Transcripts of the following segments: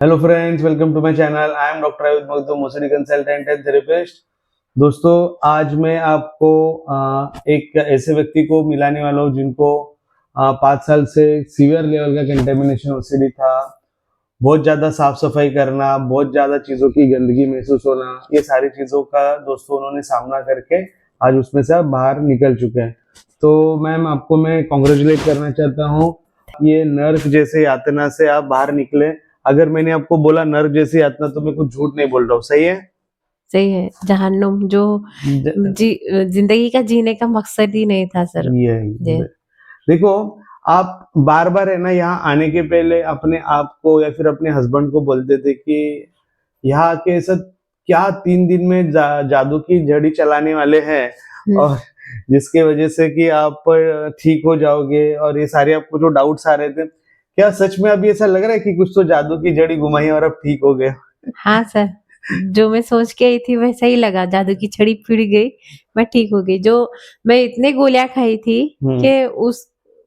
Hello friends, welcome to my channel. I am doctor Ayudh Magdum, मोसडी consultant and therapist. दोस्तों, आज मैं आपको एक ऐसे व्यक्ति को मिलाने वाला हूँ जिनको 5 साल से सीवियर लेवल का कंटेमिनेशन ओसीडी था। बहुत ज़्यादा साफ सफाई करना, बहुत ज़्यादा चीज़ों की गंदगी महसूस होना, ये सारी चीज़ों का दोस्तों उन्होंने सामना करके आज उसमें से आप बाहर निकल चुके हैं। तो मैम, आपको मैं कॉन्ग्रेचुलेट करना चाहता हूँ। ये नर्क जैसे यातना से आप बाहर निकले। अगर मैंने आपको बोला नर्क जैसी यातना तो मैं कुछ झूठ नहीं बोल रहा हूँ, सही है? सही है। जहन्नुम जो जिंदगी का जीने का मकसद ही नहीं था सर। ये देखो, आप बार बार है ना यहाँ आने के पहले अपने आप को या फिर अपने हस्बैंड को बोलते थे कि यहाँ आके ऐसा क्या 3 दिन में जादू की झड़ी चलाने वाले हैं और जिसके वजह से कि आप ठीक हो जाओगे, और ये सारे आपको जो डाउट्स आ रहे थे, क्या सच में अभी ऐसा लग रहा है कि कुछ तो जादू की जड़ी घुमाई और अब ठीक हो गए? हाँ सर, जो मैं सोच के आई थी वैसा ही लगा। जादू की छड़ी फिर गई, मैं ठीक हो गई। जो मैं इतने गोलियां खाई थी कि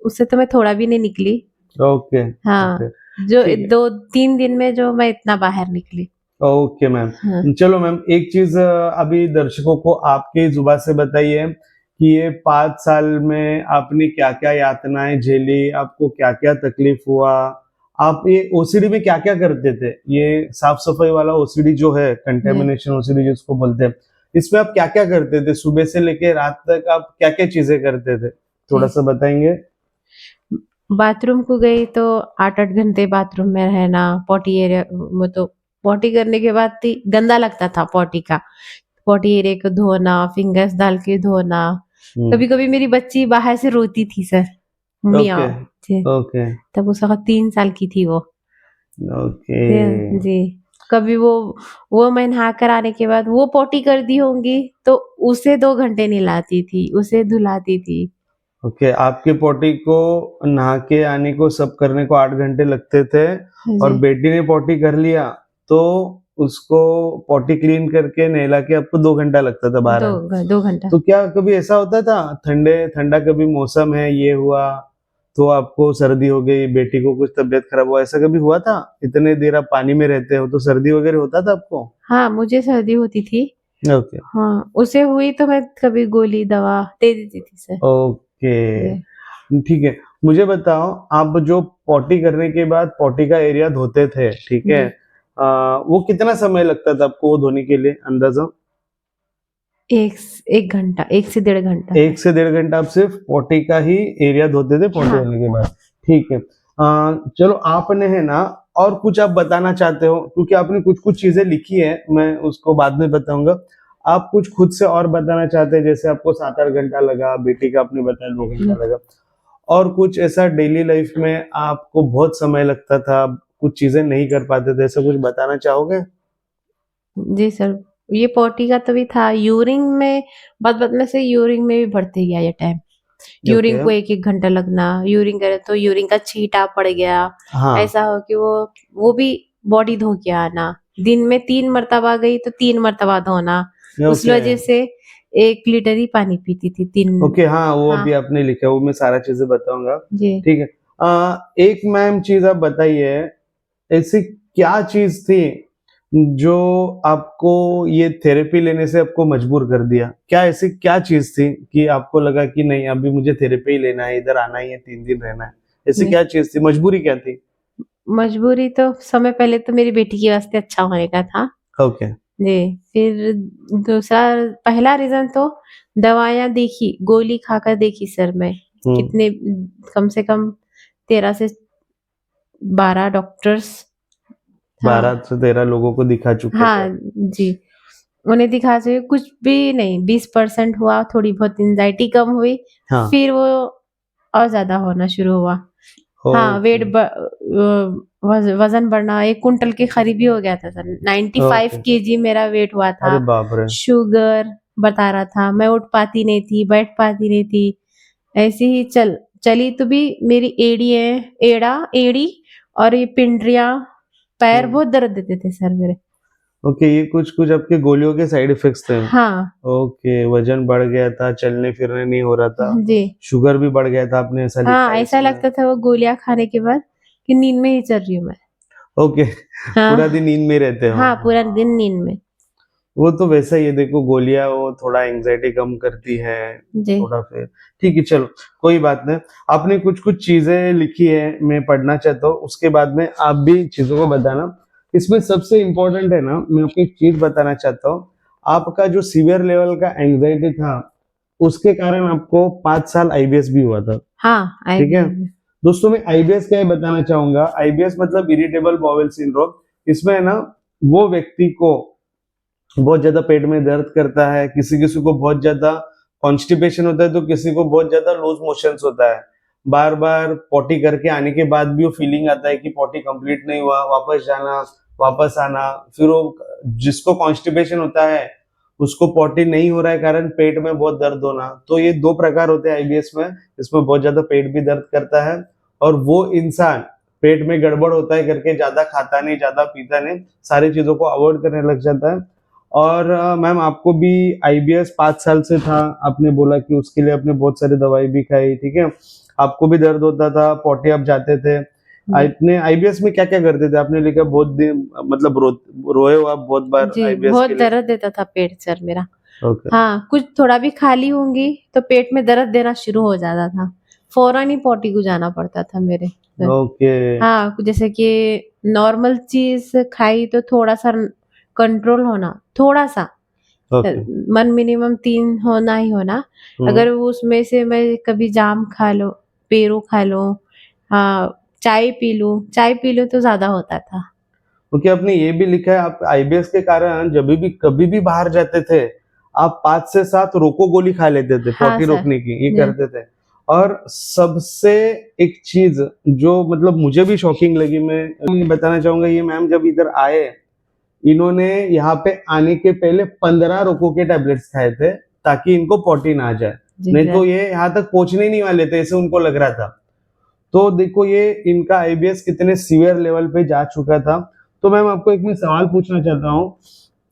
उससे तो मैं थोड़ा भी नहीं निकली। ओके। हाँ, ओके, जो ठीक है। 2-3 दिन में जो मैं इतना बाहर निकली। Okay ma'am. हाँ। चलो मैम, एक चीज अभी दर्शकों को आपके जुबान से बताइए कि ये 5 साल में आपने क्या क्या यातनाएं झेली, आपको क्या क्या तकलीफ हुआ, आप ये ओसीडी में क्या क्या करते थे? ये साफ सफाई वाला ओसीडी जो है, कंटेमिनेशन ओसीडी जिसको बोलते हैं, इसमें आप क्या क्या करते थे? सुबह से लेके रात तक आप क्या क्या चीजें करते थे, थोड़ा सा बताएंगे? बाथरूम को गई तो 8-8 घंटे बाथरूम में रहना। पॉटी एरिया में तो पॉटी करने के बाद गंदा लगता था पॉटी का। पॉटी एरिया को धोना, फिंगर्स डाल के धोना। कभी कभी मेरी बच्ची बाहर से रोती थी सर, ओके। मियाँ जी। ओके। तब उस वक्त 3 साल की थी वो। ओके। जी। कभी वो मैं नहा कर आने के बाद वो पॉटी कर दी होंगी तो उसे 2 घंटे नहलाती थी, उसे धुलाती थी। ओके, आपके पोटी को नहा के आने को, सब करने को 8 घंटे लगते थे, और जी। बेटी ने पोटी कर लिया तो उसको पोटी क्लीन करके नहला के आपको 2 घंटा लगता था बाहर आने। 2 घंटा। तो क्या कभी ऐसा होता था, ठंडा कभी मौसम है, ये हुआ तो आपको सर्दी हो गई, बेटी को कुछ तबीयत खराब हुआ, ऐसा कभी हुआ था? इतने देर आप पानी में रहते हो तो सर्दी वगैरह होता था आपको? हाँ, मुझे सर्दी होती थी। ओके। हाँ, उसे हुई तो मैं कभी गोली दवा दे देती थी सर। ओके, जी। ठीक है। मुझे बताओ, आप जो पॉटी करने के बाद पॉटी का एरिया धोते थे, ठीक है? जी। वो कितना समय लगता था आपको वो धोने के लिए अंदाजा? 1 घंटा, 1 से 1.5 घंटा सर। 1 से 1.5 घंटा आप सिर्फ पॉटी का ही एरिया धोते थे पॉटी हाँ। होने के बाद, ठीक है। चलो, आपने है ना और कुछ आप बताना चाहते हो, क्योंकि आपने कुछ कुछ चीजें लिखी है, मैं उसको बाद में बताऊंगा। आप कुछ खुद से और बताना चाहते हैं? जैसे आपको 7-8 घंटा लगा, बेटी का आपने बताया 2 घंटा लगा, और कुछ ऐसा डेली लाइफ में आपको बहुत समय लगता था, कुछ चीजें नहीं कर पाते थे, ऐसा कुछ बताना चाहोगे? जी सर, ये पॉटी का तो भी था। यूरिन में बद-बद में से यूरिन में भी बढ़ते गया ये टाइम। Urine okay. को 1-1 घंटा लगना, यूरिन करे तो यूरिन का छींटा पड़ गया। हाँ। ऐसा हो कि वो भी बॉडी धो के आना। दिन में 3 मर्तबा गई तो 3 मर्तबा धोना। उस ओके। वजह से 1 लीटर ही पानी पीती थी 3। ओके, हाँ, वो हाँ। अभी आपने लिखा है, वो मैं सारा चीजें बताऊंगा। जी। ठीक है। एक मैम चीज आप बताइए, ऐसी क्या चीज थी जो आपको ये थेरेपी लेने से आपको मजबूर कर दिया? क्या ऐसी क्या चीज थी कि आपको लगा कि नहीं, अभी मुझे थेरेपी ही लेना है, इधर आना ही है, 3 दिन रहना है? ऐसी जी। क्या चीज थी, मजबूरी क्या थी? मजबूरी तो समय पहले तो मेरी बेटी के वास्ते अच्छा होने का था। ओके। जी। फिर दूसरा, पहला रीज़न तो दवाइयाँ देखी, गोली खाकर देखी सर मैं। हम्म। कितने, कम से कम 13 से 12 डॉक्टर्स। हाँ। 12 से 13 लोगों को दिखा चुके थे हाँ, आप? जी। उन्हें दिखा से कुछ भी नहीं, 20% हुआ, थोड़ी बहुत एंग्ज़ायटी कम हुई, हाँ। फिर वो और ज़्यादा होना शुरू हुआ। हाँ, ओके। वज़न बढ़ना 1 कुंटल के करीब ही हो गया था सर। 95 ओके। केजी मेरा वेट हुआ अरे था। बाप रे! शुगर बता रहा था, मैं उठ पाती नहीं थी, बैठ पाती नहीं थी। ऐसे ही चली तो भी मेरी एड़ी और ये पिंडलियाँ, पैर हम्म। बहुत दर्द देते थे सर मेरे। ओके, ये कुछ कुछ आपके गोलियों के साइड इफेक्ट्स थे? हाँ। ओके, वजन बढ़ गया था, चलने फिरने नहीं हो रहा था, जी। शुगर भी बढ़ गया था, आपने ऐसा लिखा हाँ, है ऐसा इसमें। लगता था वो गोलियाँ खाने के बाद कि नींद में ही चल रही हूँ मैं। ओके, हाँ पूरा दिन नींद में रहते हो। हाँ पूरा दिन नींद में। वो तो वैसा ही है, देखो गोलियां वो थोड़ा एंजाइटी कम करती है, जी थोड़ा फिर ठीक है, चलो कोई बात नहीं। आपने कुछ कुछ चीजें लिखी है, मैं पढ़ना चाहता हूँ, उसके बाद में आप भी चीजों को बताना। इसमें सबसे इम्पोर्टेंट है ना, मैं आपको एक चीज बताना चाहता हूँ। आपका जो सीवियर लेवल का एंजाइटी था, उसके कारण आपको 5 साल आईबीएस भी हुआ था, हाँ ठीक है। आईबीएम। दोस्तों मैं आईबीएस क्या है बताना चाहूंगा। आईबीएस मतलब इरिटेबल बाउल सिंड्रोम। इसमें है ना, वो व्यक्ति को बहुत ज्यादा पेट में दर्द करता है, किसी किसी को बहुत ज्यादा कॉन्स्टिपेशन होता है, तो किसी को बहुत ज्यादा लूज मोशंस होता है। बार बार पॉटी करके आने के बाद भी वो फीलिंग आता है कि पॉटी कंप्लीट नहीं हुआ, वापस जाना, वापस आना। फिर वो जिसको कॉन्स्टिपेशन होता है, उसको पॉटी नहीं हो रहा है कारण पेट में बहुत दर्द होना। तो ये 2 प्रकार होते हैं आईबीएस में। इसमें बहुत ज्यादा पेट भी दर्द करता है, और वो इंसान पेट में गड़बड़ होता है करके ज्यादा खाता नहीं, ज्यादा पीता नहीं, सारी चीजों को अवॉइड करने लग जाता है। और मैम आपको भी आईबीएस 5 साल से था, आपने बोला कि उसके लिए आपने बहुत सारी दवाई भी खाई, ठीक है। आपको भी दर्द होता था, पॉटी आप जाते थे। जी आपने आईबीएस में क्या क्या करते थे? आपने लिखा बहुत दिन, मतलब रोए हो आप बहुत बार जी आईबीएस बहुत के लिए। दर्द देता था पेट सर मेरा। ओके। हाँ कुछ थोड़ा भी खाली होंगी तो पेट में दर्द देना शुरू हो जाता था, फौरन ही पॉटी को जाना पड़ता था मेरे सर। ओके। हाँ जैसे कि नॉर्मल चीज खाई तो थोड़ा सा कंट्रोल होना, थोड़ा सा ओके। मन मिनिमम 3 होना ही होना। अगर वो उसमें से मैं कभी जाम खा लो, पेरू खा लो, हाँ चाय पी लूं तो ज्यादा होता था। क्योंकि आपने ये भी लिखा है, आप आईबीएस के कारण जब भी कभी भी बाहर जाते थे, आप 5 से 7 रोको गोली खा लेते थे, हाँ पॉटी सर। रोकने की, ये जी करते थे। और सबसे एक चीज जो मतलब मुझे भी शॉकिंग लगी, मैं बताना चाहूंगा, ये मैम जब इधर आए, इन्होंने यहाँ पे आने के पहले 15 रोको के टैबलेट्स खाए थे, ताकि इनको पॉटी ना आ जाए। जी नहीं तो सर। ये यहाँ तक पहुंचने ही नहीं वाले थे, ऐसे उनको लग रहा था। तो देखो ये इनका आईबीएस कितने सीवियर लेवल पे जा चुका था। तो मैम आपको एक मैं सवाल पूछना चाहता हूँ,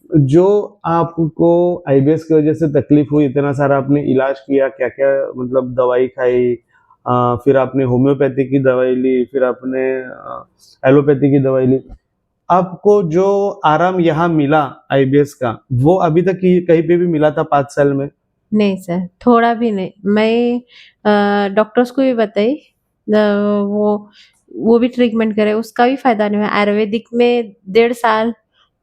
जो आपको आईबीएस की वजह से तकलीफ हुई, इतना सारा आपने इलाज किया, क्या क्या मतलब दवाई खाई, फिर आपने होम्योपैथी की दवाई ली, फिर आपने एलोपैथी की दवाई ली, आपको जो आराम यहाँ मिला आईबीएस का, वो अभी तक कहीं पे भी मिला था 5 साल में? नहीं सर थोड़ा भी नहीं। मैं डॉक्टर्स को भी बताई, वो भी ट्रीटमेंट करे, उसका भी फायदा नहीं हुआ। आयुर्वेदिक में 1.5 साल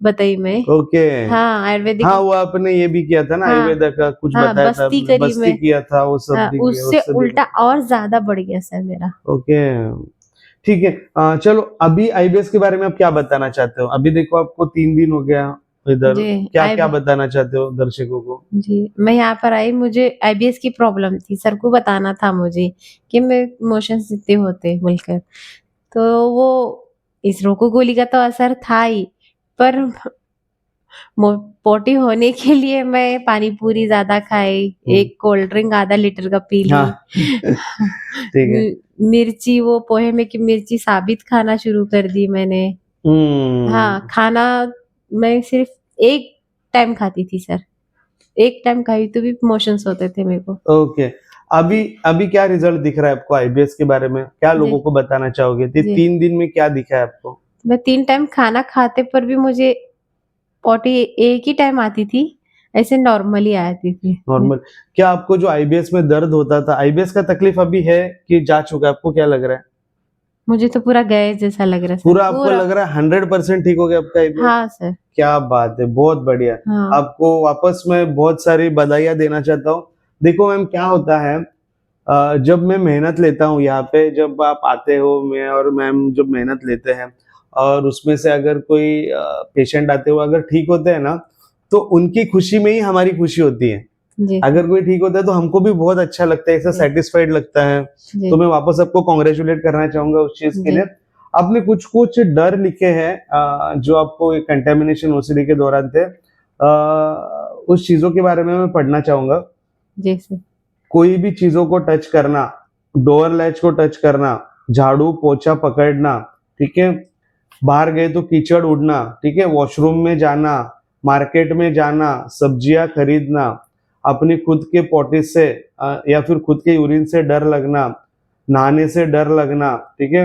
बताई मैं। ओके। हाँ आयुर्वेदिक। हाँ वो आपने ये भी किया था ना, हाँ आयुर्वेदा का कुछ हाँ बताया था बस्ती आपने, करी बस्ती मैं। किया था, वो सब हाँ भी किया, उससे उससे भी। उल्टा और ज्यादा बढ़ गया सर मेरा। ओके, ठीक है। चलो अभी आईबीएस के बारे में आप क्या बताना चाहते हो? अभी देखो आपको 3 दिन हो गया इधर, जी क्या आई क्या बताना चाहते हो दर्शकों को? जी मैं यहाँ पर आई, मुझे आईबीएस की प्रॉब्लम थी, सर को बताना था मुझे कि मैं मोशन इतने होते बोलकर। तो वो इस रोको गोली का तो असर था ही, पर पोटी होने के लिए मैं पानी पूरी ज्यादा खाई, हम्म, एक कोल्ड ड्रिंक आधा लीटर का पी ली। हाँ ठीक है। मिर्ची, वो पोहे में की मिर्ची साबित खाना शुरू कर दी मैंने। हाँ हम्म। खाना मैं सिर्फ एक टाइम खाती थी सर, एक टाइम खाई तो भी मोशंस होते थे मेरे को। ओके, अभी अभी क्या रिजल्ट दिख रहा है आपको आईबीएस के बारे में? क्या जी लोगों को बताना चाहोगे? जी 3 दिन में क्या दिखा है आपको? मैं 3 टाइम खाना खाते पर भी मुझे पॉटी एक ही टाइम आती थी, ऐसे नॉर्मली आती थी। नॉर्मल। क्या आपको जो आईबीएस में दर्द होता था, आईबीएस का तकलीफ अभी है कि जा चुका है? आपको क्या लग रहा है? मुझे तो पूरा गए जैसा लग रहा सर, पूरा आपको पूरा। लग रहा है 100% ठीक हो गया आपका आईबीएस? हाँ सर। क्या बात है, बहुत बढ़िया। हाँ आपको वापस में बहुत सारी बधाइयाँ देना चाहता हूँ। देखो मैम क्या होता है, जब मैं मेहनत लेता हूँ यहाँ पे, जब आप आते हो, मैं और मैम जब मेहनत लेते हैं, और उसमें से अगर कोई पेशेंट आते हो अगर ठीक होते हैं ना, तो उनकी खुशी में ही हमारी खुशी होती है। जी सर। अगर कोई ठीक होता है तो हमको भी बहुत अच्छा लगता है, ऐसा जी सेटिस्फाइड लगता है। जी तो मैं वापस आपको कॉन्ग्रेचुलेट करना चाहूंगा उस चीज के जी लिए। आपने कुछ कुछ डर लिखे हैं, जो आपको कंटेमिनेशन ओसीडी के दौरान थे, उस चीजों के बारे में मैं पढ़ना चाहूंगा। जी सर। कोई भी चीजों को टच करना, डोर लैच को टच करना, झाड़ू पोछा पकड़ना, ठीक है, बाहर गए तो कीचड़ उड़ना, ठीक है, वॉशरूम में जाना, मार्केट में जाना, सब्जियां खरीदना, अपनी खुद के पॉटी से या फिर खुद के यूरिन से डर लगना, नहाने से डर लगना, ठीक है,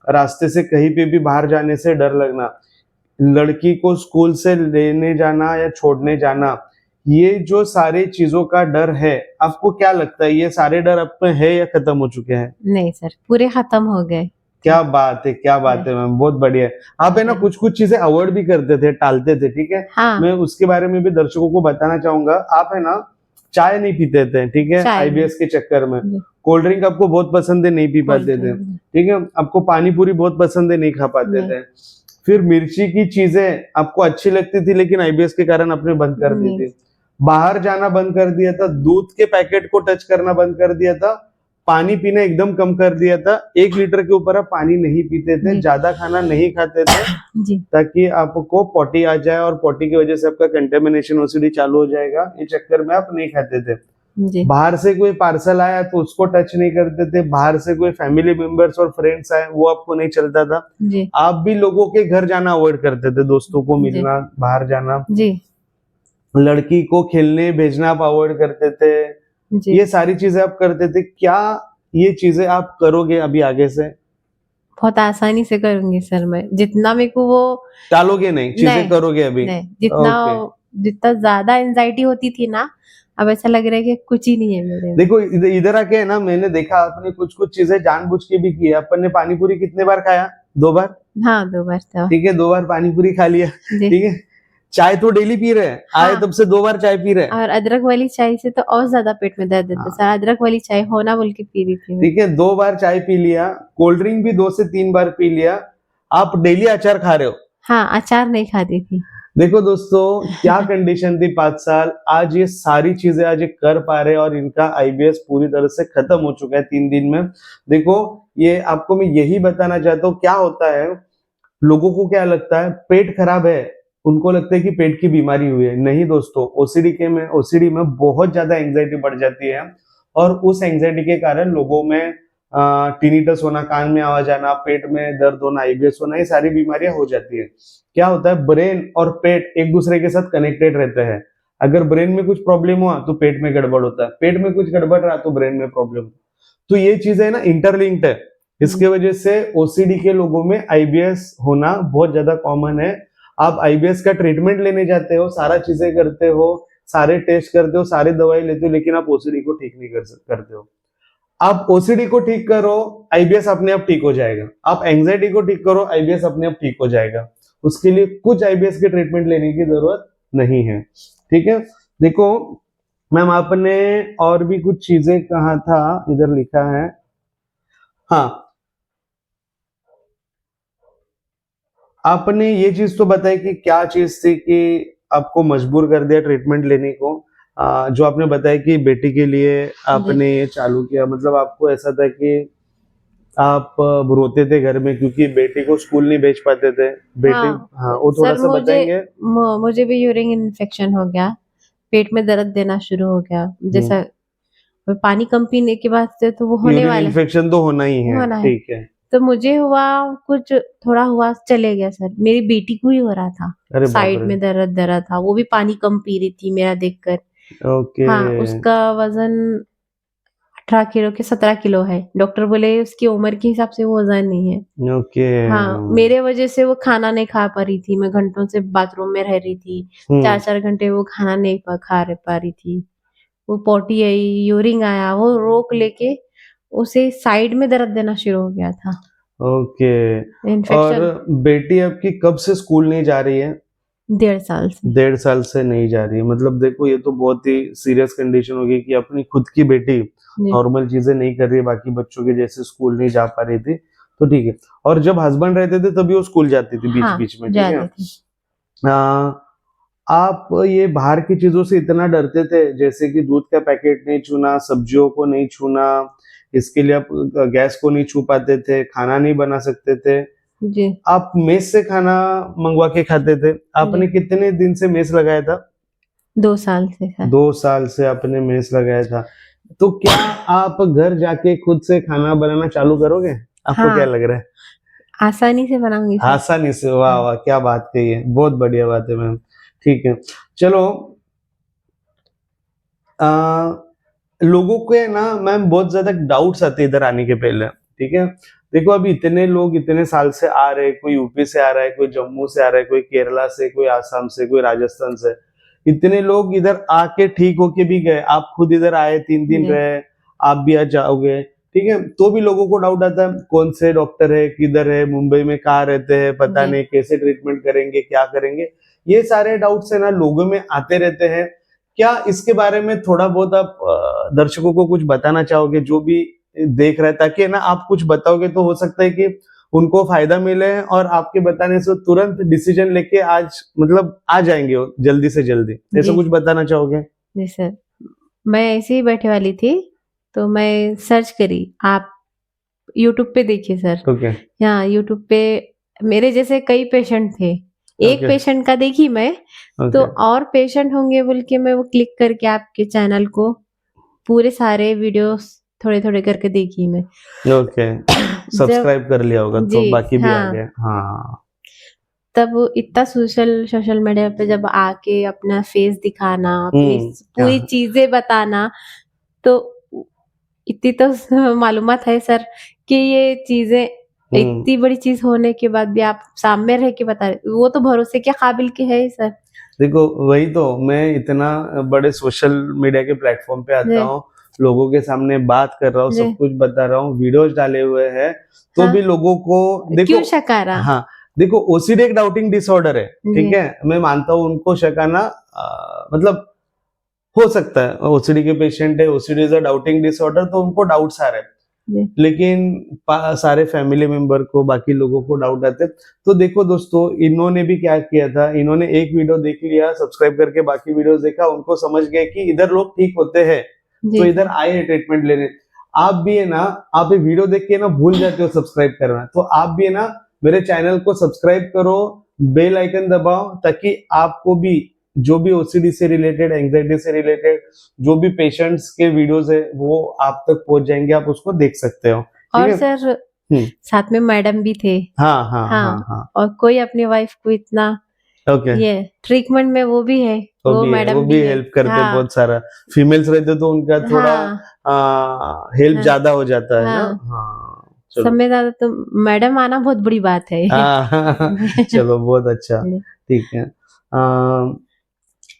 रास्ते से कहीं पे भी बाहर जाने से डर लगना, लड़की को स्कूल से लेने जाना या छोड़ने जाना, ये जो सारी चीजों का डर है, आपको क्या लगता है ये सारे डर आप में है या खत्म हो चुके हैं? नहीं सर, पूरे खत्म हो गए। क्या बात है, क्या बात है मैम, बहुत बढ़िया है। आप है ना कुछ कुछ चीजें अवॉइड भी करते थे, टालते थे, ठीक है? हाँ। मैं उसके बारे में भी दर्शकों को बताना चाहूंगा। आप है ना चाय नहीं पीते थे, ठीक है, चाय आईबीएस के चक्कर में। जी। कोल्ड ड्रिंक आपको बहुत पसंद है, नहीं पी कोल्ड पाते थे, ड्रिंक ठीक है। आपको पानी पूरी बहुत पसंद है, नहीं खा पाते नहीं। थे। फिर मिर्ची की चीजें आपको अच्छी लगती थी, लेकिन आईबीएस के कारण आपने बंद कर दी नहीं। थी। बाहर जाना बंद कर दिया था, दूध के पैकेट को टच करना बंद कर दिया था, पानी पीना एकदम कम कर दिया था। 1 लीटर के ऊपर आप पानी नहीं पीते थे, जी। ज्यादा खाना नहीं खाते थे, जी। ताकि आपको पॉटी आ जाए और पॉटी की वजह से आपका कंटेमिनेशन ओसीडी चालू हो जाएगा, ये चक्कर में आप नहीं खाते थे। जी। बाहर से कोई पार्सल आया तो उसको टच नहीं करते थे, बाहर से कोई फैमिली मेंबर्स और फ्रेंड्स आए वो आपको नहीं चलता था। जी। आप भी लोगों के घर जाना अवॉइड करते थे, दोस्तों को जी। मिलना, बाहर जाना, जी। लड़की को खेलने भेजना आप अवॉइड करते थे। जी। ये सारी चीजें आप करते थे, क्या ये चीजें आप करोगे अभी आगे से? बहुत आसानी से करूंगी सर, मैं जितना मेरे को वो टालोगे नहीं, चीजें नहीं करोगे अभी? नहीं, जितना ओके। जितना ज्यादा एंजाइटी होती थी ना, अब ऐसा लग रहा है कि कुछ ही नहीं है मेरे में। देखो इधर आके है ना, मैंने देखा आपने कुछ कुछ चीजें जानबूझ के भी की है। अपन ने पानी पूरी कितने बार खाया? 2 बार, हाँ 2 बार तो। ठीक है, 2 बार पानी पूरी खा लिया, जी। ठीक है। चाय तो डेली पी रहे हैं, आए हाँ। तब से 2 बार चाय पी रहे हैं, और अदरक वाली चाय से तो और ज्यादा पेट में दर्द होता है सर, अदरक वाली चाय होना बोल के पी रही थी मैं। ठीक है। 2 बार चाय पी लिया, कोल्ड ड्रिंक भी 2 से 3 बार पी लिया, आप डेली अचार खा रहे हो। हाँ, अचार नहीं खाती थी। देखो दोस्तों, क्या कंडीशन थी 5 साल, आज ये सारी चीजें आज ये कर पा रहे हैं और इनका आईबीएस पूरी तरह से खत्म हो चुका है 3 दिन में। देखो, ये आपको मैं यही बताना चाहता हूँ, क्या होता है, लोगों को क्या लगता है पेट खराब है, उनको लगता है कि पेट की बीमारी हुई है। नहीं दोस्तों, ओसीडी में बहुत ज्यादा एंजाइटी बढ़ जाती है और उस एंजाइटी के कारण लोगों में टिनिटस होना, कान में आवाज आना, पेट में दर्द होना, आईबीएस होना, ये सारी बीमारियां हो जाती है। क्या होता है, ब्रेन और पेट एक दूसरे के साथ कनेक्टेड रहते हैं। अगर ब्रेन में कुछ प्रॉब्लम हुआ तो पेट में गड़बड़ होता है, पेट में कुछ गड़बड़ रहा तो ब्रेन में प्रॉब्लम। तो ये चीजें ना इंटरलिंक्ड है, इसके वजह से ओसीडी के लोगों में आईबीएस होना बहुत ज्यादा कॉमन है। आप आईबीएस का ट्रीटमेंट लेने जाते हो, सारा चीजें करते हो, सारे टेस्ट करते हो, सारी दवाई लेते हो, लेकिन आप ओसीडी को ठीक नहीं करते हो। आप ओसीडी को ठीक करो, आईबीएस अपने आप ठीक हो जाएगा। आप एंजाइटी को ठीक करो, आईबीएस अपने आप ठीक हो जाएगा। उसके लिए कुछ आईबीएस के ट्रीटमेंट लेने की जरूरत नहीं है, ठीक है। देखो मैम, आपने और भी कुछ चीजें कहा था, इधर लिखा है, हाँ, आपने ये चीज तो बताई कि क्या चीज थी कि आपको मजबूर कर दिया ट्रीटमेंट लेने को। जो आपने बताया कि बेटी के लिए आपने ये चालू किया, मतलब आपको ऐसा था कि आप रोते थे घर में क्योंकि बेटी को स्कूल नहीं भेज पाते थे, बेटी, हाँ, हाँ, वो थोड़ा सर सा बताएंगे? मुझे भी यूरिन इन्फेक्शन हो गया, पेट में दर्द देना शुरू हो गया, जैसा पानी कम पीने के बाद से तो वो होने यूरिन वाला इन्फेक्शन तो होना ही है, होना है। ठीक है। तो मुझे हुआ, कुछ थोड़ा हुआ चले गया सर, मेरी बेटी को ही हो रहा था, अरे बाप साइड रे, में दर्द दे रहा था, वो भी पानी कम पी रही थी मेरा देखकर। ओके, हाँ, उसका वजन 18 किलो के 17 किलो है, डॉक्टर बोले उसकी उम्र के हिसाब से वो वजन नहीं है। ओके, हाँ, मेरे वजह से वो खाना नहीं खा पा रही थी, मैं घंटों से बाथरूम में रह रही थी, 4-4 घंटे वो खाना नहीं पा रही थी। वो पॉटी आई, यूरिन आया, वो रोक लेके उसे साइड में दर्द देना शुरू हो गया था, ओके। और इन्फेक्शन। बेटी आपकी कब से स्कूल नहीं जा रही है? 1.5 साल से। 1.5 साल से नहीं जा रही है, मतलब देखो ये तो बहुत ही सीरियस कंडीशन होगी कि अपनी खुद की बेटी जी। नॉर्मल चीजें नहीं कर रही है, बाकी बच्चों के जैसे स्कूल नहीं जा पा रही थी, तो ठीक है। और जब हस्बैंड रहते थे तभी वो स्कूल जाती थी बीच हाँ, बीच में, ठीक है। जाती थी। आप ये बाहर की चीजों से इतना डरते थे, जैसे कि दूध का पैकेट नहीं छूना, सब्जियों को नहीं छूना, इसके लिए आप गैस को नहीं छू पाते थे, खाना नहीं बना सकते थे, जी। आप मेस से खाना मंगवा के खाते थे। आपने कितने दिन से मेस लगाया था? 2 साल से सर। 2 साल से आपने मेस लगाया था। तो क्या आप घर जाके खुद से खाना बनाना चालू करोगे? आपको हाँ, क्या लग रहा है? आसानी से बनाऊंगी सर। आसानी से, वाह वाह, क्या बात कही है, बहुत बढ़िया बात है मैम, ठीक है। चलो, लोगों के ना मैम बहुत ज्यादा डाउट्स आते हैं इधर आने के पहले, ठीक है। देखो अभी इतने लोग इतने साल से आ रहे हैं, कोई यूपी से आ रहा है, कोई जम्मू से आ रहा है, कोई केरला से, कोई आसाम से, कोई राजस्थान से, इतने लोग इधर आके ठीक होके भी गए। आप खुद इधर आए, 3 दिन जी। रहे, आप भी आज जाओगे, ठीक है। तो भी लोगों को डाउट आता है कौन से डॉक्टर है, किधर है, मुंबई में कहाँ रहते हैं, पता जी। नहीं कैसे ट्रीटमेंट करेंगे, क्या करेंगे। ये सारे डाउट्स है ना लोगों में आते रहते हैं। क्या इसके बारे में थोड़ा बहुत आप दर्शकों को कुछ बताना चाहोगे, जो भी देख रहा है, ताकि ना आप कुछ बताओगे तो हो सकता है कि उनको फायदा मिले और आपके बताने से तुरंत डिसीजन लेके आज मतलब आ जाएंगे वो जल्दी से जल्दी। ऐसा जी। कुछ बताना चाहोगे? जी सर, मैं ऐसे ही बैठे वाली थी, तो मैं सर्च करी, आप यूट्यूब पे देखिए सर। ओके, यहाँ यूट्यूब पे मेरे जैसे कई पेशेंट थे। एक ओके, पेशेंट का देखी मैं, तो ओके, और पेशेंट होंगे बोल के मैं वो क्लिक करके आपके चैनल को पूरे सारे वीडियोस थोड़े-थोड़े करके देखी मैं। ओके। जब सब्सक्राइब कर लिया होगा तो जी, बाकी भी आ हाँ। गया। हाँ, तब इतना सोशल सोशल मीडिया पे जब आके अपना फेस दिखाना, अपनी क्या? पूरी चीज़ें बताना, तो इतनी तो मालूमात है सर कि ये चीज़ें हम्म, इतनी बड़ी चीज़ होने के बाद भी आप सामने रह के बता रहे, वो तो भरोसे के काबिल के है सर। देखो वही तो मैं इतना बड़े सोशल मीडिया के प्लेटफॉर्म पे आता जी, हूँ, लोगों के सामने बात कर रहा हूँ, जी, सब कुछ बता रहा हूँ, वीडियोस डाले हुए हैं, तो हाँ, भी लोगों को देखो। क्यों शकारा? हाँ, देखो ओसीडी एक डाउटिंग डिसऑर्डर है, ठीक जी, है। मैं मानता हूँ उनको शक आना मतलब हो सकता है, ओसीडी के पेशेंट है, OCD is a doubting disorder, तो उनको डाउट्स आ रहे हैं। जी, लेकिन सारे फैमिली मेंबर को, बाकी लोगों को डाउट आते हैं। तो देखो दोस्तों, इन्होंने भी क्या किया था, इन्होंने एक वीडियो देख लिया, सब्सक्राइब करके बाकी वीडियोस देखा, उनको समझ गए कि इधर लोग ठीक होते हैं, तो जी इधर सर। आए हैं ट्रीटमेंट लेने। आप भी है ना, आप ये वीडियो देख के ना भूल जाते हो सब्सक्राइब करना, तो आप भी है ना मेरे चैनल को सब्सक्राइब करो, बेल आइकन दबाओ, ताकि आपको भी जो भी ओसीडी से रिलेटेड, एंजाइटी से रिलेटेड जो भी पेशेंट्स के वीडियोस है वो आप तक पहुंच जाएंगे, आप उसको देख सकते हो, ठीक और है। सर हम्म, साथ में मैडम भी थे। हाँ, हाँ, हाँ, हाँ, हाँ, और कोई अपनी वाइफ को इतना ओके। ये ट्रीटमेंट में वो भी है, वो वो भी है, वो मैडम भी भी है। हेल्प करते हैं हाँ, बहुत सारा। फीमेल्स रहते तो उनका थोड़ा हाँ, हेल्प हाँ, ज्यादा हो जाता है ना। हाँ। हाँ, सब चलो। में ज़्यादा तो मैडम आना बहुत बड़ी बात है। हाँ, चलो बहुत अच्छा, जी, ठीक है।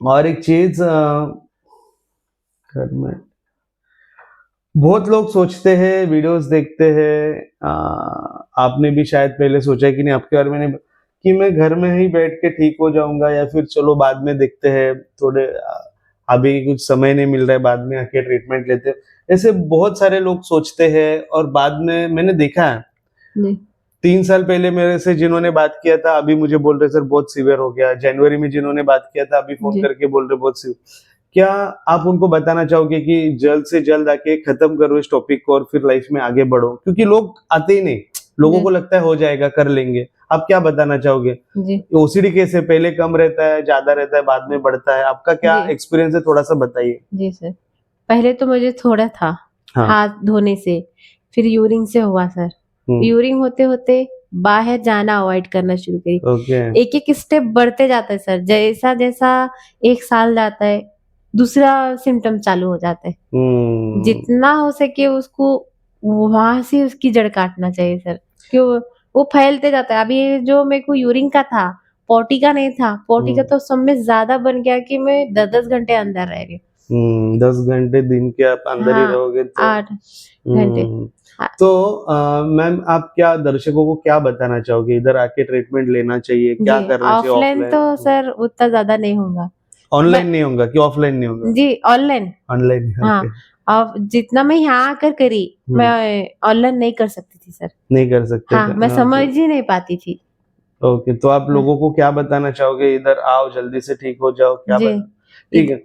और एक चीज घर में बहुत लोग सोचते हैं, वीडियोस देखते हैं, आपने भी शायद पहले सोचा है कि नहीं, आपके बारे में नहीं, कि मैं घर में ही बैठ के ठीक हो जाऊंगा, या फिर चलो बाद में देखते हैं, थोड़े अभी कुछ समय नहीं मिल रहा है, बाद में आके ट्रीटमेंट लेते हैं। ऐसे बहुत सारे लोग सोचते हैं, और बाद में मैंने देखा है, जी, 3 साल पहले मेरे से जिन्होंने बात किया था, अभी मुझे बोल रहे सर बहुत सीवियर हो गया। जनवरी में जिन्होंने बात किया था, अभी फोन जी, करके बोल रहे बहुत सीवियर। क्या आप उनको बताना चाहोगे कि जल्द से जल्द आके खत्म करो इस टॉपिक को और फिर लाइफ में आगे बढ़ो, क्योंकि लोग आते ही नहीं, लोगों जी, को लगता है हो जाएगा, कर लेंगे। आप क्या बताना चाहोगे? जी, ओसीडी कैसे पहले कम रहता है, ज्यादा रहता है, बाद में बढ़ता है, आपका क्या जी, एक्सपीरियंस है, थोड़ा सा बताइए। जी सर। पहले तो मुझे थोड़ा था, हाँ, हाथ धोने से, फिर यूरिन से हुआ सर। हम्म, यूरिन होते-होते बाहर जाना अवॉइड करना शुरू करी। ओके, एक-एक स्टेप बढ़ते जाता है सर, जैसा-जैसा 1 साल जाता है, दूसरा सिम्पटम चालू हो जाता है। हम्म, जितना हो सके उसको वहाँ से उसकी जड़ काटना चाहिए सर, क्यों वो फैलते जाता है। अभी ये जो मेरे को यूरिन का था, पॉटी का नहीं था, पॉटी का हम्म, तो सब में ज़्यादा बन गया कि मैं 10-10 घंटे अंदर रह गई। 10 घंटे दिन के आप अंदर ही हाँ, रहोगे तो 8 घंटे। हम्म, हाँ, तो मैम आप क्या दर्शकों को क्या बताना चाहोगे, इधर आके ट्रीटमेंट लेना चाहिए, जी, क्या करना चाहिए, ऑफ़लाइन तो ऑफलाइन? सर उतना ज़्यादा नहीं होगा। मैं ऑनलाइन नहीं होगा कि ऑफलाइन नहीं होगा? जी, ऑनलाइन। ऑनलाइन, हाँ, ओके। अब जितना मैं यहाँ आकर करी, मैं हम्म, ऑनलाइन नहीं कर सकती थी सर। नहीं कर सकते हाँ, मैं समझ ओके, ही नहीं पाती थी। ओके। तो आप हाँ, लोगों को क्या बताना चाहोगे, इधर आओ जल्दी से ठीक हो जाओ, क्या जी, बता? ठीक इध है,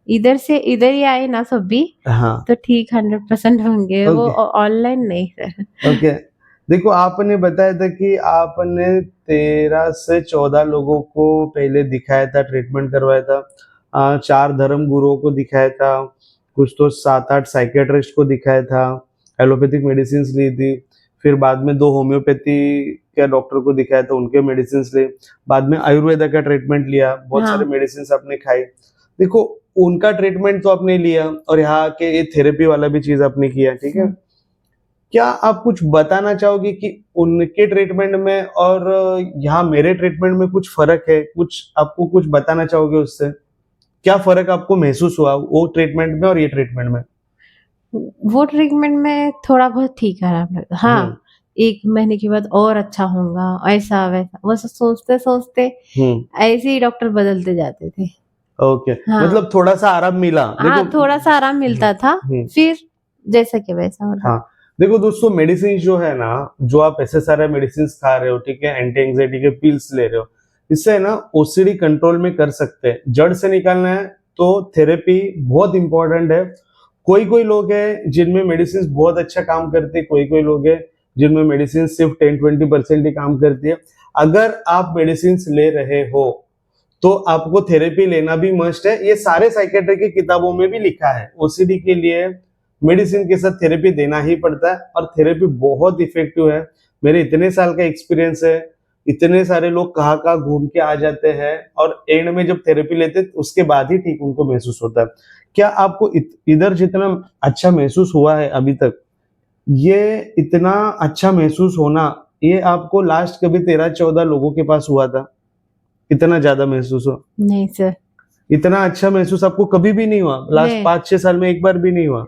इधर से इधर ही आए ना सब भी, हाँ, तो ठीक 100% होंगे, वो ओके, ऑनलाइन नहीं सर। ओके। देखो आपने बताया था कि आपने 13 से 14 लोगों को पहले दिखाया था, ट्रीटमेंट करवाया था, 4 धर्म गुरुओं को दिखाया था, कुछ तो 7-8 साइकियाट्रिस्ट को दिखाया था, एलोपैथिक मेडिसिन ली थी, फिर बाद में 2 होम्योपैथी के डॉक्टर को दिखाया था, उनके मेडिसिन लिए, बाद में आयुर्वेदा का ट्रीटमेंट लिया, बहुत सारे हाँ, मेडिसिन आपने खाए। देखो उनका ट्रीटमेंट तो आपने लिया, और यहाँ के ये थेरेपी वाला भी चीज आपने किया, ठीक है। हुँ, क्या आप कुछ बताना चाहोगे कि उनके ट्रीटमेंट में और यहाँ मेरे ट्रीटमेंट में कुछ फर्क है? कुछ आपको कुछ बताना चाहोगे उससे? क्या फर्क आपको महसूस हुआ वो ट्रीटमेंट में और ये ट्रीटमेंट में? वो ट्रीटमेंट में थोड़ा बहुत ठीक आराम लगा। हम्म हाँ, 1 महीने के बाद और अच्छा होऊँगा, ऐसा-वैसा, बस सोचते-सोचते हम्म ऐसे ही डॉक्टर बदलते जाते थे। ओके, हाँ, मतलब थोड़ा सा आराम मिला देखो। हाँ, थोड़ा-सा आराम मिलता था, फिर जैसा कि वैसा मतलब। हाँ, देखो दोस्तों, मेडिसिन जो है ना, जो आप ऐसे सारे मेडिसिन खा रहे हो, ठीक है, एंटी एंग्जाइटी के पिल्स ले रहे हो, इससे है ना ओसीडी कंट्रोल में कर सकते हैं। जड़ से निकालना है तो थेरेपी बहुत इंपॉर्टेंट है। कोई कोई लोग हैं जिनमें मेडिसिन बहुत अच्छा काम करती है, कोई कोई लोग हैं जिनमें मेडिसिन सिर्फ 10-20% ही काम करती है। अगर आप मेडिसिन ले रहे हो तो आपको थेरेपी लेना भी मस्ट है। ये सारे साइकेट्री की किताबों में भी लिखा है। ओसीडी के लिए मेडिसिन के साथ थेरेपी देना ही पड़ता है और थेरेपी बहुत इफेक्टिव है। मेरे इतने साल का एक्सपीरियंस है, इतने सारे लोग कहाँ-कहाँ घूम के आ जाते हैं और एंड में जब थेरेपी लेते हैं उसके बाद ही ठीक उनको महसूस होता है। क्या आपको इधर जितना अच्छा महसूस हुआ है अभी तक, ये इतना अच्छा महसूस होना, ये आपको लास्ट कभी 13-14 लोगों के पास हुआ था? इतना ज़्यादा महसूस हो? नहीं सर, इतना अच्छा महसूस आपको कभी भी नहीं हुआ? लास्ट नहीं 5-6 साल में एक बार भी नहीं हुआ?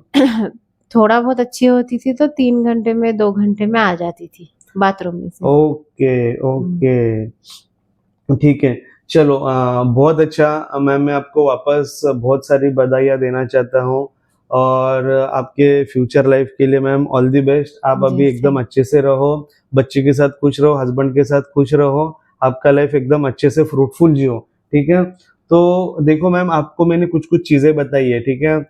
थोड़ा बहुत अच्छी होती थी तो 3 घंटे में, 2 घंटे में आ जाती थी बाथरूम में से। ओके, हुँ, ओके। ठीक है। चलो, बहुत अच्छा। मैम, मैं आपको वापस बहुत सारी बधाइयाँ देना चाहता हूँ और आपके फ्यूचर लाइफ के लिए मैम ऑल द बेस्ट। आप जी, अभी एकदम अच्छे से रहो, बच्चे के साथ खुश रहो, हस्बैंड के साथ खुश रहो, आपका लाइफ एकदम अच्छे से फ्रूटफुल जियो, ठीक है? तो देखो मैम, आपको मैंने कुछ-कुछ चीज़ें बताई है, ठीक है?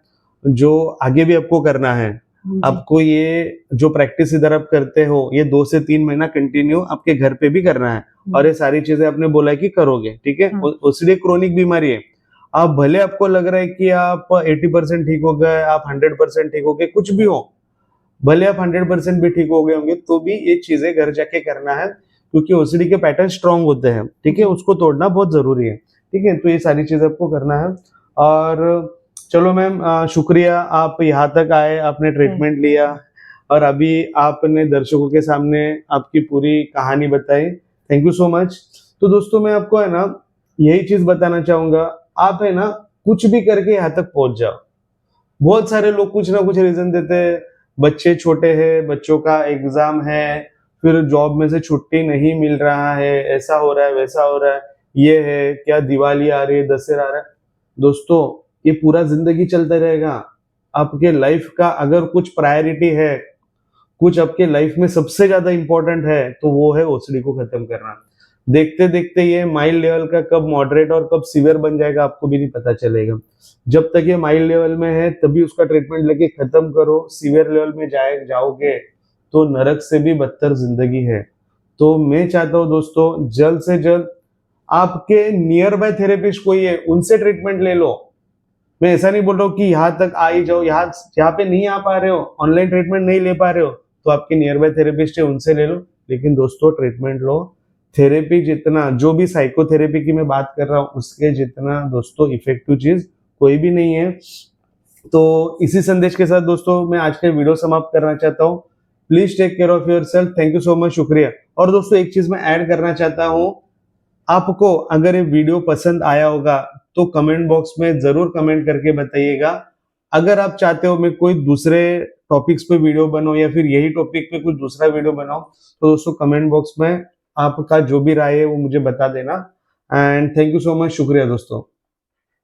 जो आगे भी आपको करना है। जी, आपको ये जो प्रैक्टिस इधर आप करते हो, ये 2 से 3 महीना कंटिन्यू आपके घर पे भी करना है। और हुँ, ये सारी चीजें आपने बोला है कि करोगे, ठीक है? हाँ, ओसीडी क्रोनिक बीमारी है। आप भले आपको लग रहा है कि आप 80% ठीक हो गए, आप 100% ठीक हो गए, कुछ भी हो, भले आप 100% भी ठीक हो गए होंगे, तो भी ये चीजें घर जाके करना है, क्योंकि ओसीडी के पैटर्न स्ट्रांग होते हैं, ठीक है? जी, उसको तोड़ना बहुत जरूरी है, ठीक है? तो ये सारी चीजें आपको करना है। और चलो मैम, शुक्रिया आप यहाँ तक आए, आपने राइट, ट्रीटमेंट लिया और अभी आपने दर्शकों के सामने आपकी पूरी कहानी बताई। Thank you so much. तो दोस्तों, मैं आपको है ना यही चीज बताना चाहूंगा, आप है ना कुछ भी करके यहाँ तक पहुंच जाओ। बहुत सारे लोग कुछ ना कुछ रीजन देते हैं, बच्चे छोटे हैं, बच्चों का एग्जाम है, फिर जॉब में से छुट्टी नहीं मिल रहा है, ऐसा हो रहा है, वैसा हो रहा है, ये है क्या, दिवाली आ रही है, दशहरा आ रहा है। दोस्तों, ये पूरा जिंदगी चलता रहेगा। आपके लाइफ का अगर कुछ प्रायोरिटी है, कुछ आपके लाइफ में सबसे ज्यादा इंपॉर्टेंट है, तो वो है ओसीडी को खत्म करना। देखते देखते ये माइल्ड लेवल का कब मॉडरेट और कब सीवियर बन जाएगा आपको भी नहीं पता चलेगा। जब तक ये माइल्ड लेवल में है तभी उसका ट्रीटमेंट लेके खत्म करो। सीवियर लेवल में जाओगे तो नरक से भी बदतर जिंदगी है। तो मैं चाहता हूँ दोस्तों, जल्द से जल्द आपके नियर बाय थेरेपिस्ट कोई है उनसे ट्रीटमेंट ले लो। मैं ऐसा नहीं बोल रहा हूँ कि यहाँ तक आ ही जाओ, यहाँ पे नहीं आ पा रहे हो, ऑनलाइन ट्रीटमेंट नहीं ले पा रहे हो, तो आपके नियर बाय थेरेपिस्ट है उनसे ले लो। लेकिन दोस्तों, ट्रीटमेंट लो। थेरेपी जितना, जो भी साइकोथेरेपी की मैं बात कर रहा हूँ, उसके जितना दोस्तों इफेक्टिव चीज कोई भी नहीं है। तो इसी संदेश के साथ दोस्तों, मैं आज का वीडियो समाप्त करना चाहता हूँ। Please take care of yourself. Thank you so much, शुक्रिया। और दोस्तों, एक चीज मैं ऐड करना चाहता हूँ, आपको अगर ये वीडियो पसंद आया होगा तो कमेंट बॉक्स में जरूर कमेंट करके बताइएगा। अगर आप चाहते हो मैं कोई दूसरे टॉपिक्स पे वीडियो बनाऊं या फिर यही टॉपिक पे कुछ दूसरा वीडियो बनाऊं, तो दोस्तों कमेंट बॉक्स में आपका जो भी राय है वो मुझे बता देना। And thank you so much, शुक्रिया दोस्तों।